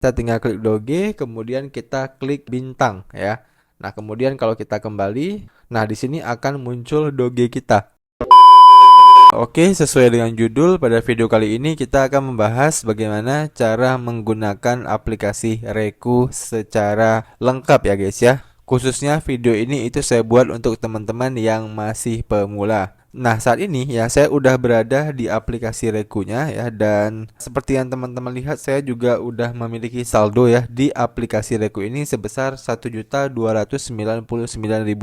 Kita tinggal klik doge, kemudian kita klik bintang ya. Nah, kemudian kalau kita kembali, nah di sini akan muncul doge kita. Oke, sesuai dengan judul, pada video kali ini kita akan membahas bagaimana cara menggunakan aplikasi Reku secara lengkap ya guys ya. Khususnya video ini itu saya buat untuk teman-teman yang masih pemula. Nah, saat ini ya saya udah berada di aplikasi Rekunya ya, dan seperti yang teman-teman lihat saya juga udah memiliki saldo ya di aplikasi Reku ini sebesar Rp1.299.000.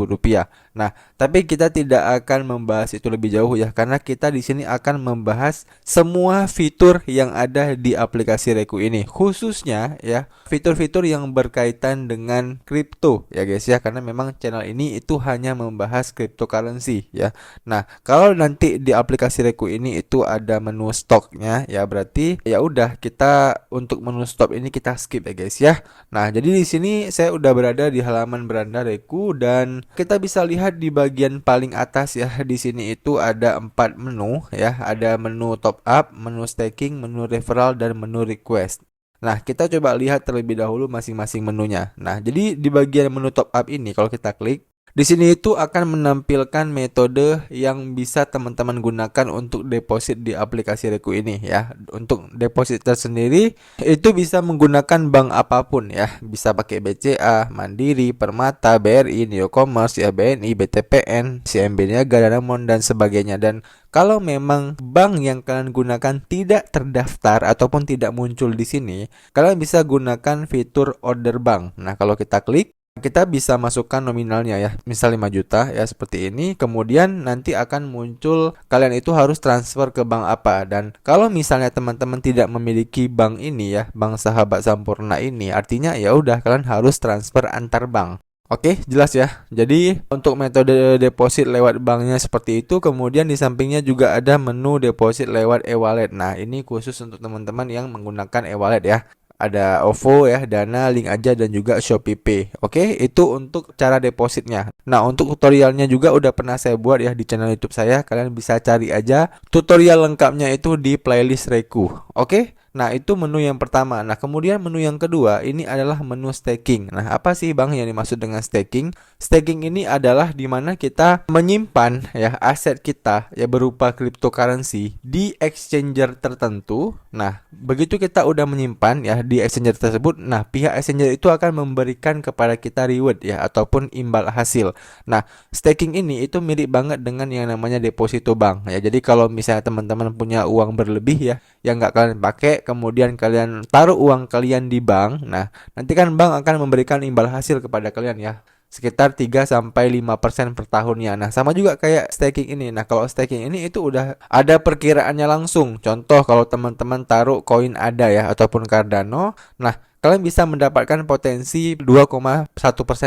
Nah, tapi kita tidak akan membahas itu lebih jauh ya, karena kita di sini akan membahas semua fitur yang ada di aplikasi Reku ini, khususnya ya fitur-fitur yang berkaitan dengan kripto ya guys ya, karena memang channel ini itu hanya membahas cryptocurrency ya. Nah, kalau nanti di aplikasi Reku ini itu ada menu stoknya ya, berarti ya udah kita untuk menu stop ini kita skip ya guys ya. Nah, jadi di sini saya udah berada di halaman beranda Reku, dan kita bisa lihat di bagian paling atas ya, di sini itu ada 4 menu ya, ada menu top up, menu staking, menu referral, dan menu request. Nah, kita coba lihat terlebih dahulu masing-masing menunya. Nah, jadi di bagian menu top up ini kalau kita klik, di sini itu akan menampilkan metode yang bisa teman-teman gunakan untuk deposit di aplikasi Reku ini ya. Untuk deposit tersendiri itu bisa menggunakan bank apapun ya. Bisa pakai BCA, Mandiri, Permata, BRI, Neocommerce, ya BNI, BTPN, CMB Niaga, Danamon, dan sebagainya. Dan kalau memang bank yang kalian gunakan tidak terdaftar ataupun tidak muncul di sini, kalian bisa gunakan fitur order bank. Nah, kalau kita klik, kita bisa masukkan nominalnya ya, misal 5 juta ya, seperti ini. Kemudian nanti akan muncul kalian itu harus transfer ke bank apa. Dan kalau misalnya teman-teman tidak memiliki bank ini ya, bank Sahabat Sampurna ini, artinya ya udah kalian harus transfer antar bank. Oke, jelas ya. Jadi untuk metode deposit lewat banknya seperti itu. Kemudian di sampingnya juga ada menu deposit lewat e-wallet. Nah, ini khusus untuk teman-teman yang menggunakan e-wallet ya. Ada OVO ya, Dana, Link Aja, dan juga Shopee Pay. Oke, itu untuk cara depositnya. Nah, untuk tutorialnya juga udah pernah saya buat ya di channel YouTube saya. Kalian bisa cari aja tutorial lengkapnya itu di playlist Reku. Oke? Nah, itu menu yang pertama. Nah, kemudian menu yang kedua ini adalah menu staking. Nah, apa sih Bang yang dimaksud dengan staking? Staking ini adalah di mana kita menyimpan ya aset kita ya berupa cryptocurrency di exchanger tertentu. Nah, begitu kita udah menyimpan ya di exchanger tersebut, nah pihak exchanger itu akan memberikan kepada kita reward ya ataupun imbal hasil. Nah, staking ini itu mirip banget dengan yang namanya deposito bank ya. Jadi kalau misalnya teman-teman punya uang berlebih ya yang nggak kalian pakai, kemudian kalian taruh uang kalian di bank, nah nanti kan bank akan memberikan imbal hasil kepada kalian ya, sekitar 3-5% per tahunnya. Nah, sama juga kayak staking ini. Nah, kalau staking ini itu udah ada perkiraannya langsung. Contoh kalau teman-teman taruh koin ADA ya ataupun Cardano, nah kalian bisa mendapatkan potensi 2,1%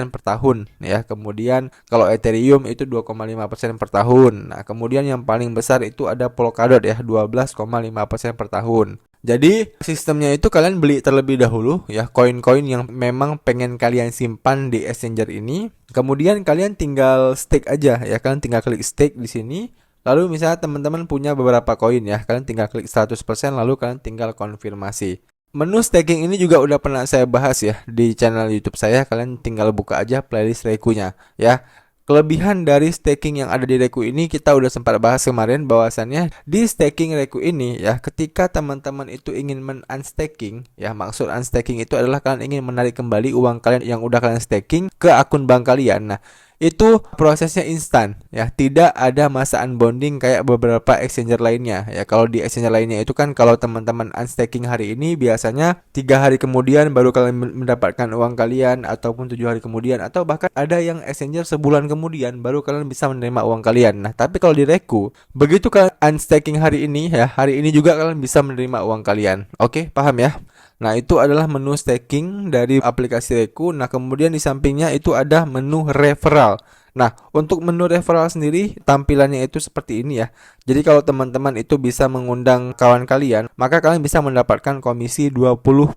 per tahun ya. Kemudian kalau Ethereum itu 2,5% per tahun. Nah, kemudian yang paling besar itu ada Polkadot ya, 12,5% per tahun. Jadi sistemnya itu kalian beli terlebih dahulu ya koin-koin yang memang pengen kalian simpan di exchanger ini. Kemudian kalian tinggal stake aja ya, kalian tinggal klik stake di sini. Lalu misalnya teman-teman punya beberapa koin ya, kalian tinggal klik 100%, lalu kalian tinggal konfirmasi. Menu staking ini juga udah pernah saya bahas ya di channel YouTube saya. Kalian tinggal buka aja playlist Rekunya ya. Kelebihan dari staking yang ada di Reku ini kita udah sempat bahas kemarin, bahwasannya di staking Reku ini ya, ketika teman-teman itu ingin men-unstaking ya, maksud unstaking itu adalah kalian ingin menarik kembali uang kalian yang udah kalian staking ke akun bank kalian. Nah, itu prosesnya instan ya, tidak ada masa unbonding kayak beberapa exchanger lainnya ya. Kalau di exchanger lainnya itu kan kalau teman-teman unstaking hari ini biasanya 3 hari kemudian baru kalian mendapatkan uang kalian, ataupun 7 hari kemudian, atau bahkan ada yang exchanger sebulan kemudian baru kalian bisa menerima uang kalian. Nah, tapi kalau di Reku, begitu kalian unstaking hari ini ya, hari ini juga kalian bisa menerima uang kalian. Oke, paham ya? Nah, itu adalah menu staking dari aplikasi Reku. Nah, kemudian di sampingnya itu ada menu referral. Nah, untuk menu referral sendiri tampilannya itu seperti ini ya. Jadi kalau teman-teman itu bisa mengundang kawan kalian, maka kalian bisa mendapatkan komisi 20%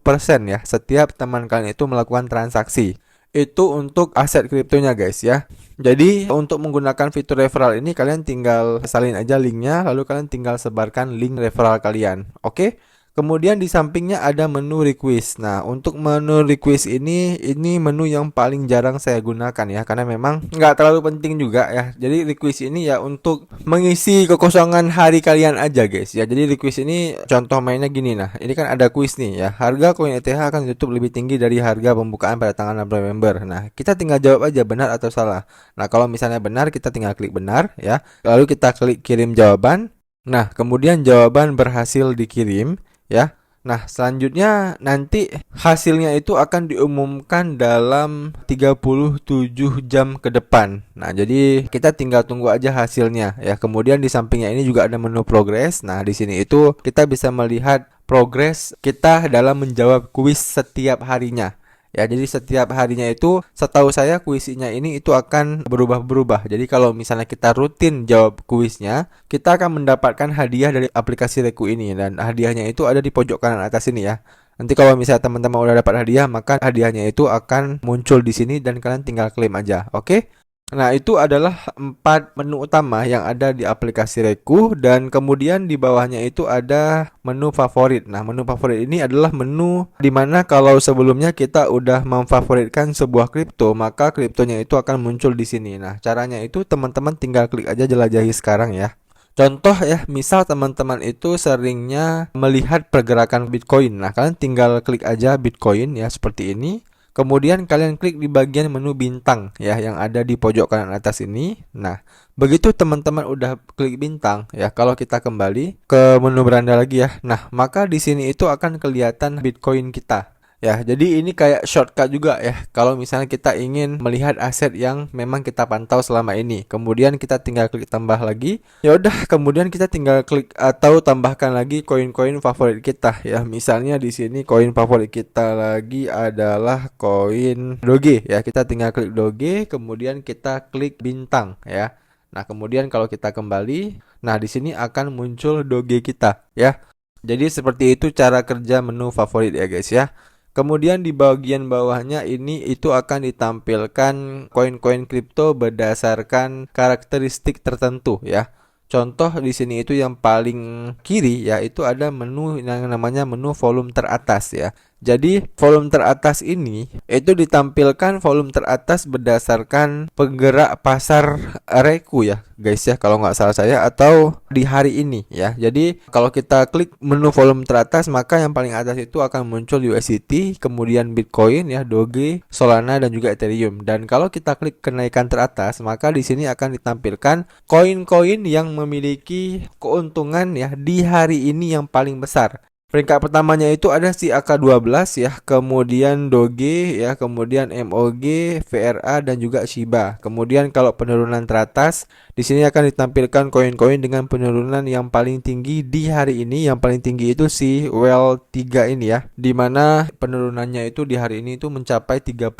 ya setiap teman kalian itu melakukan transaksi. Itu untuk aset kriptonya guys ya. Jadi untuk menggunakan fitur referral ini kalian tinggal salin aja linknya, lalu kalian tinggal sebarkan link referral kalian. Oke? Kemudian di sampingnya ada menu request. Nah, untuk menu request ini menu yang paling jarang saya gunakan ya, karena memang nggak terlalu penting juga ya. Jadi request ini ya untuk mengisi kekosongan hari kalian aja guys ya. Jadi request ini contoh mainnya gini. Nah, ini kan ada quiz nih ya. Harga koin ETH akan ditutup lebih tinggi dari harga pembukaan pada tanggal 6 November. Nah, kita tinggal jawab aja benar atau salah. Nah, kalau misalnya benar, kita tinggal klik benar ya. Lalu kita klik kirim jawaban. Nah, kemudian jawaban berhasil dikirim ya. Nah, selanjutnya nanti hasilnya itu akan diumumkan dalam 37 jam ke depan. Nah, jadi kita tinggal tunggu aja hasilnya ya. Kemudian di sampingnya ini juga ada menu progres. Nah, di sini itu kita bisa melihat progres kita dalam menjawab kuis setiap harinya. Ya, jadi setiap harinya itu setahu saya kuisnya ini itu akan berubah-berubah. Jadi kalau misalnya kita rutin jawab kuisnya, kita akan mendapatkan hadiah dari aplikasi Reku ini, dan hadiahnya itu ada di pojok kanan atas ini ya. Nanti kalau misalnya teman-teman udah dapat hadiah, maka hadiahnya itu akan muncul di sini dan kalian tinggal klaim aja. Oke? Nah, itu adalah 4 menu utama yang ada di aplikasi Reku, dan kemudian di bawahnya itu ada menu favorit. Nah, menu favorit ini adalah menu dimana kalau sebelumnya kita udah memfavoritkan sebuah kripto, maka kriptonya itu akan muncul di sini. Nah, caranya itu teman-teman tinggal klik aja jelajahi sekarang ya. Contoh ya, misal teman-teman itu seringnya melihat pergerakan Bitcoin. Nah, kalian tinggal klik aja Bitcoin ya seperti ini. Kemudian kalian klik di bagian menu bintang ya yang ada di pojok kanan atas ini. Nah, begitu teman-teman udah klik bintang ya, kalau kita kembali ke menu beranda lagi ya. Nah, maka di sini itu akan kelihatan Bitcoin kita. Ya, jadi ini kayak shortcut juga ya. Kalau misalnya kita ingin melihat aset yang memang kita pantau selama ini, kemudian kita tinggal klik tambah lagi. Ya udah, kemudian kita tinggal klik atau tambahkan lagi koin-koin favorit kita ya. Misalnya di sini koin favorit kita lagi adalah koin Doge ya. Kita tinggal klik Doge, kemudian kita klik bintang ya. Nah, kemudian kalau kita kembali, nah di sini akan muncul Doge kita ya. Jadi seperti itu cara kerja menu favorit ya guys ya. Kemudian di bagian bawahnya ini itu akan ditampilkan koin-koin kripto berdasarkan karakteristik tertentu ya. Contoh di sini itu yang paling kiri ya, itu ada menu yang namanya menu volume teratas ya. Jadi volume teratas ini itu ditampilkan volume teratas berdasarkan penggerak pasar Reku ya guys ya, kalau nggak salah saya, atau di hari ini ya. Jadi kalau kita klik menu volume teratas, maka yang paling atas itu akan muncul USDT, kemudian Bitcoin ya, Doge, Solana, dan juga Ethereum. Dan kalau kita klik kenaikan teratas, maka di sini akan ditampilkan koin-koin yang memiliki keuntungan ya di hari ini yang paling besar. Peringkat pertamanya itu ada si AK12 ya, kemudian Doge ya, kemudian MOG, VRA, dan juga Shiba. Kemudian kalau penurunan teratas, di sini akan ditampilkan koin-koin dengan penurunan yang paling tinggi di hari ini. Yang paling tinggi itu si WEL3 ini ya, dimana penurunannya itu di hari ini itu mencapai 30%.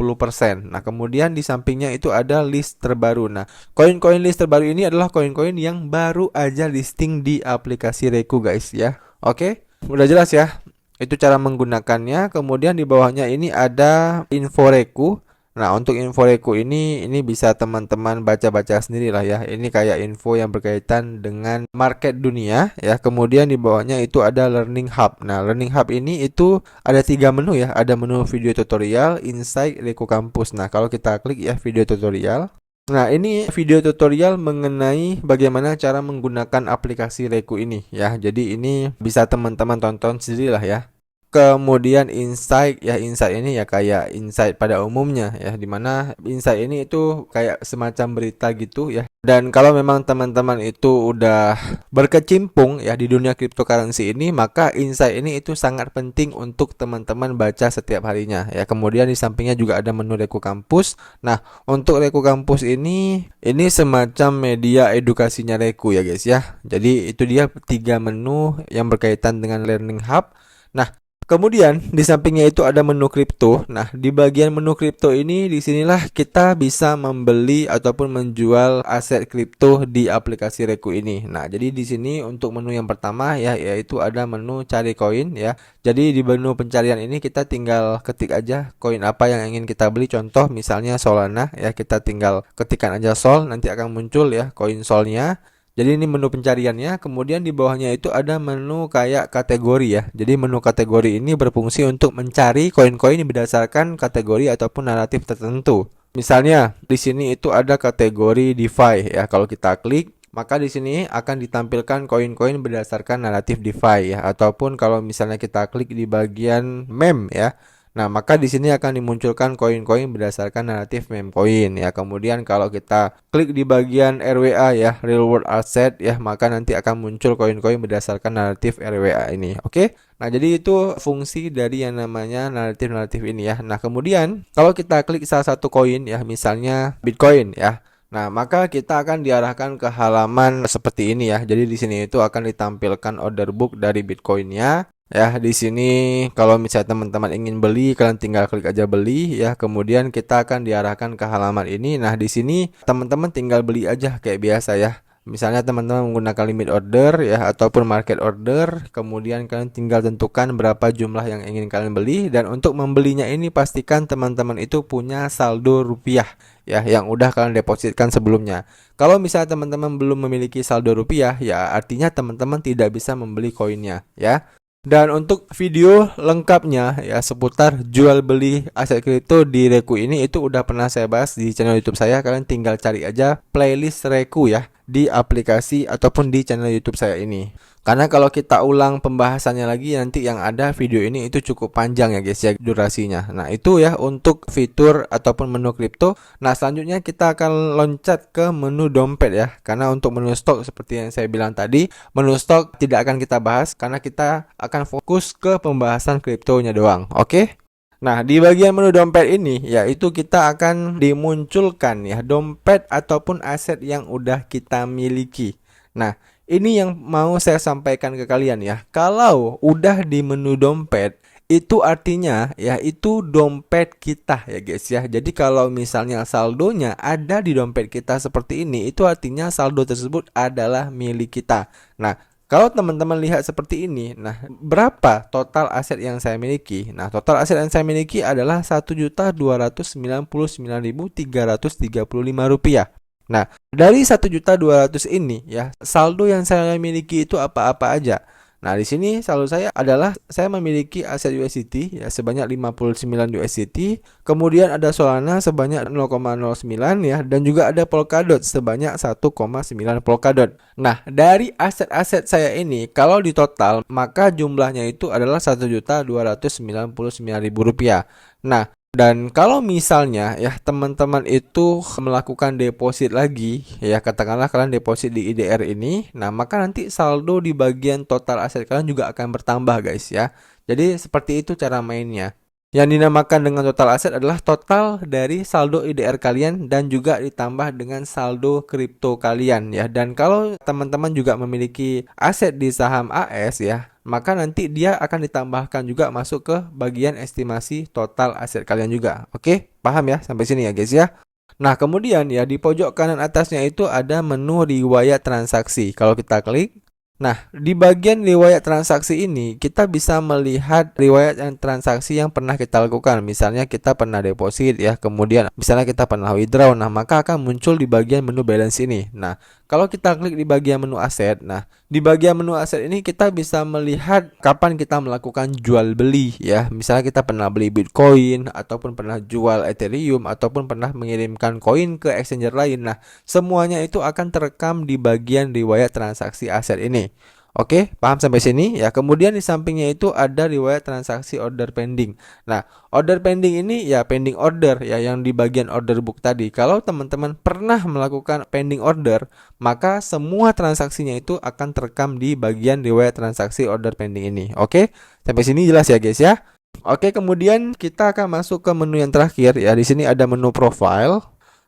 Nah, kemudian di sampingnya itu ada list terbaru. Nah, koin-koin list terbaru ini adalah koin-koin yang baru aja listing di aplikasi Reku guys ya. Oke? Udah jelas ya, itu cara menggunakannya. Kemudian di bawahnya ini ada info Reku. Nah, untuk info Reku ini bisa teman-teman baca-baca sendiri lah ya. Ini kayak info yang berkaitan dengan market dunia ya. Kemudian di bawahnya itu ada Learning Hub. Nah, Learning Hub ini itu ada 3 menu ya. Ada menu video tutorial, insight, Reku Campus. Nah, kalau kita klik ya video tutorial. Nah, ini video tutorial mengenai bagaimana cara menggunakan aplikasi Reku ini ya. Jadi ini bisa teman-teman tonton sendiri lah ya. Kemudian insight ya, insight ini ya kayak insight pada umumnya ya, dimana insight ini itu kayak semacam berita gitu ya. Dan kalau memang teman-teman itu udah berkecimpung ya di dunia cryptocurrency ini, maka insight ini itu sangat penting untuk teman-teman baca setiap harinya ya. Kemudian di sampingnya juga ada menu Reku Campus. Nah, untuk Reku Campus ini semacam media edukasinya Reku ya guys ya. Jadi itu dia 3 menu yang berkaitan dengan Learning Hub. Nah, kemudian di sampingnya itu ada menu kripto. Nah, di bagian menu kripto ini disinilah kita bisa membeli ataupun menjual aset kripto di aplikasi Reku ini. Nah, jadi di sini untuk menu yang pertama ya, yaitu ada menu cari koin ya. Jadi di menu pencarian ini kita tinggal ketik aja koin apa yang ingin kita beli. Contoh misalnya Solana ya, kita tinggal ketikkan aja Sol, nanti akan muncul ya koin Solnya. Jadi ini menu pencariannya, kemudian di bawahnya itu ada menu kayak kategori ya. Jadi menu kategori ini berfungsi untuk mencari koin-koin berdasarkan kategori ataupun naratif tertentu. Misalnya di sini itu ada kategori DeFi ya. Kalau kita klik, maka di sini akan ditampilkan koin-koin berdasarkan naratif DeFi ya. Ataupun kalau misalnya kita klik di bagian meme ya. Nah, maka di sini akan dimunculkan koin-koin berdasarkan naratif meme coin ya. Kemudian kalau kita klik di bagian RWA ya, real world asset ya, maka nanti akan muncul koin-koin berdasarkan naratif RWA ini. Oke? Nah, jadi itu fungsi dari yang namanya naratif-naratif ini ya. Nah, kemudian kalau kita klik salah satu koin ya, misalnya Bitcoin ya. Nah, maka kita akan diarahkan ke halaman seperti ini ya. Jadi di sini itu akan ditampilkan order book dari Bitcoinnya. Ya, di sini kalau misalnya teman-teman ingin beli, kalian tinggal klik aja beli ya. Kemudian kita akan diarahkan ke halaman ini. Nah, di sini teman-teman tinggal beli aja kayak biasa ya. Misalnya teman-teman menggunakan limit order ya ataupun market order, kemudian kalian tinggal tentukan berapa jumlah yang ingin kalian beli, dan untuk membelinya ini pastikan teman-teman itu punya saldo rupiah ya yang udah kalian depositkan sebelumnya. Kalau misalnya teman-teman belum memiliki saldo rupiah, ya artinya teman-teman tidak bisa membeli koinnya ya. Dan untuk video lengkapnya ya seputar jual beli aset kripto di Reku ini itu udah pernah saya bahas di channel YouTube saya. Kalian tinggal cari aja playlist Reku ya di aplikasi ataupun di channel YouTube saya ini. Karena kalau kita ulang pembahasannya lagi nanti yang ada video ini itu cukup panjang ya guys ya durasinya. Nah, itu ya untuk fitur ataupun menu kripto. Nah, selanjutnya kita akan loncat ke menu dompet ya. Karena untuk menu stok seperti yang saya bilang tadi, menu stok tidak akan kita bahas karena kita akan fokus ke pembahasan kriptonya doang. Oke? Nah, di bagian menu dompet ini yaitu kita akan dimunculkan ya dompet ataupun aset yang udah kita miliki. Nah, ini yang mau saya sampaikan ke kalian ya. Kalau udah di menu dompet, itu artinya ya itu dompet kita ya guys ya. Jadi kalau misalnya saldonya ada di dompet kita seperti ini, itu artinya saldo tersebut adalah milik kita. Nah, kalau teman-teman lihat seperti ini, nah berapa total aset yang saya miliki? Nah, total aset yang saya miliki adalah Rp1.299.335. Nah, dari 1.200.000 ini ya, saldo yang saya miliki itu apa-apa aja. Nah, di sini saldo saya adalah saya memiliki aset USDT ya sebanyak 59 USDT, kemudian ada Solana sebanyak 0,09 ya, dan juga ada Polkadot sebanyak 1,9 Polkadot. Nah, dari aset-aset saya ini kalau di total maka jumlahnya itu adalah Rp1.299.000. Nah, dan kalau misalnya ya teman-teman itu melakukan deposit lagi ya, katakanlah kalian deposit di IDR ini, nah maka nanti saldo di bagian total aset kalian juga akan bertambah guys ya. Jadi seperti itu cara mainnya. Yang dinamakan dengan total aset adalah total dari saldo IDR kalian dan juga ditambah dengan saldo kripto kalian ya. Dan kalau teman-teman juga memiliki aset di saham AS ya, maka nanti dia akan ditambahkan juga masuk ke bagian estimasi total aset kalian juga. Oke, paham ya sampai sini ya guys ya. Nah, kemudian ya di pojok kanan atasnya itu ada menu riwayat transaksi. Kalau kita klik, nah, di bagian riwayat transaksi ini kita bisa melihat riwayat transaksi yang pernah kita lakukan. Misalnya kita pernah deposit ya, kemudian misalnya kita pernah withdraw. Nah, maka akan muncul di bagian menu balance ini. Nah, kalau kita klik di bagian menu aset, nah di bagian menu aset ini kita bisa melihat kapan kita melakukan jual beli ya. Misalnya kita pernah beli Bitcoin ataupun pernah jual Ethereum ataupun pernah mengirimkan koin ke exchanger lain. Nah, semuanya itu akan terekam di bagian riwayat transaksi aset ini. Oke, paham sampai sini? Ya, kemudian di sampingnya itu ada riwayat transaksi order pending. Nah, order pending ini ya pending order ya yang di bagian order book tadi. Kalau teman-teman pernah melakukan pending order, maka semua transaksinya itu akan terekam di bagian riwayat transaksi order pending ini. Oke, sampai sini jelas ya guys ya. Oke, kemudian kita akan masuk ke menu yang terakhir ya. Di sini ada menu profile.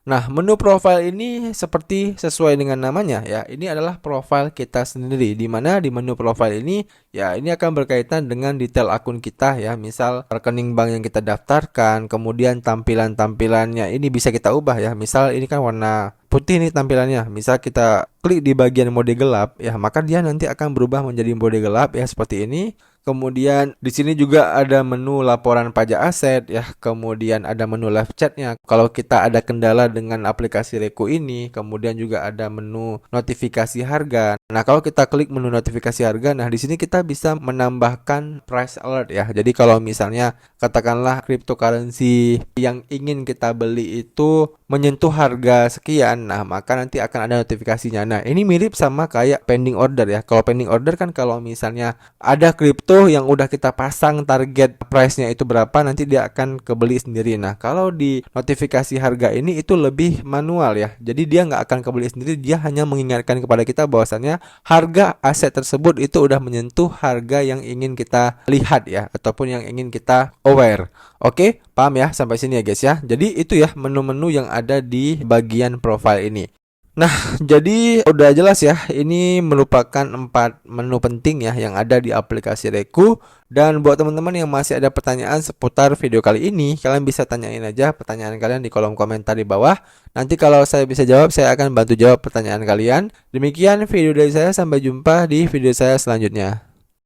Nah, menu profile ini seperti sesuai dengan namanya ya. Ini adalah profile kita sendiri, di mana di menu profile ini ya ini akan berkaitan dengan detail akun kita ya. Misal rekening bank yang kita daftarkan, kemudian tampilannya ini bisa kita ubah ya. Misal ini kan warna putih nih tampilannya. Misal kita klik di bagian mode gelap ya, maka dia nanti akan berubah menjadi mode gelap ya seperti ini. Kemudian di sini juga ada menu laporan pajak aset ya, kemudian ada menu live chatnya. Kalau kita ada kendala dengan aplikasi Reku ini, kemudian juga ada menu notifikasi harga. Nah, kalau kita klik menu notifikasi harga, nah di sini kita bisa menambahkan price alert ya. Jadi kalau misalnya katakanlah cryptocurrency yang ingin kita beli itu menyentuh harga sekian, nah maka nanti akan ada notifikasinya. Nah, ini mirip sama kayak pending order ya. Kalau pending order kan kalau misalnya ada kripto yang udah kita pasang target price-nya itu berapa, nanti dia akan kebeli sendiri. Nah, kalau di notifikasi harga ini itu lebih manual ya. Jadi dia nggak akan kebeli sendiri, dia hanya mengingatkan kepada kita bahwasannya harga aset tersebut itu udah menyentuh harga yang ingin kita lihat ya, ataupun yang ingin kita aware. Oke, paham ya sampai sini ya guys ya. Jadi itu ya menu-menu yang ada di bagian profile ini. Nah, jadi udah jelas ya, ini merupakan 4 menu penting ya yang ada di aplikasi Reku. Dan buat teman-teman yang masih ada pertanyaan seputar video kali ini, kalian bisa tanyain aja pertanyaan kalian di kolom komentar di bawah. Nanti kalau saya bisa jawab, saya akan bantu jawab pertanyaan kalian. Demikian video dari saya, sampai jumpa di video saya selanjutnya.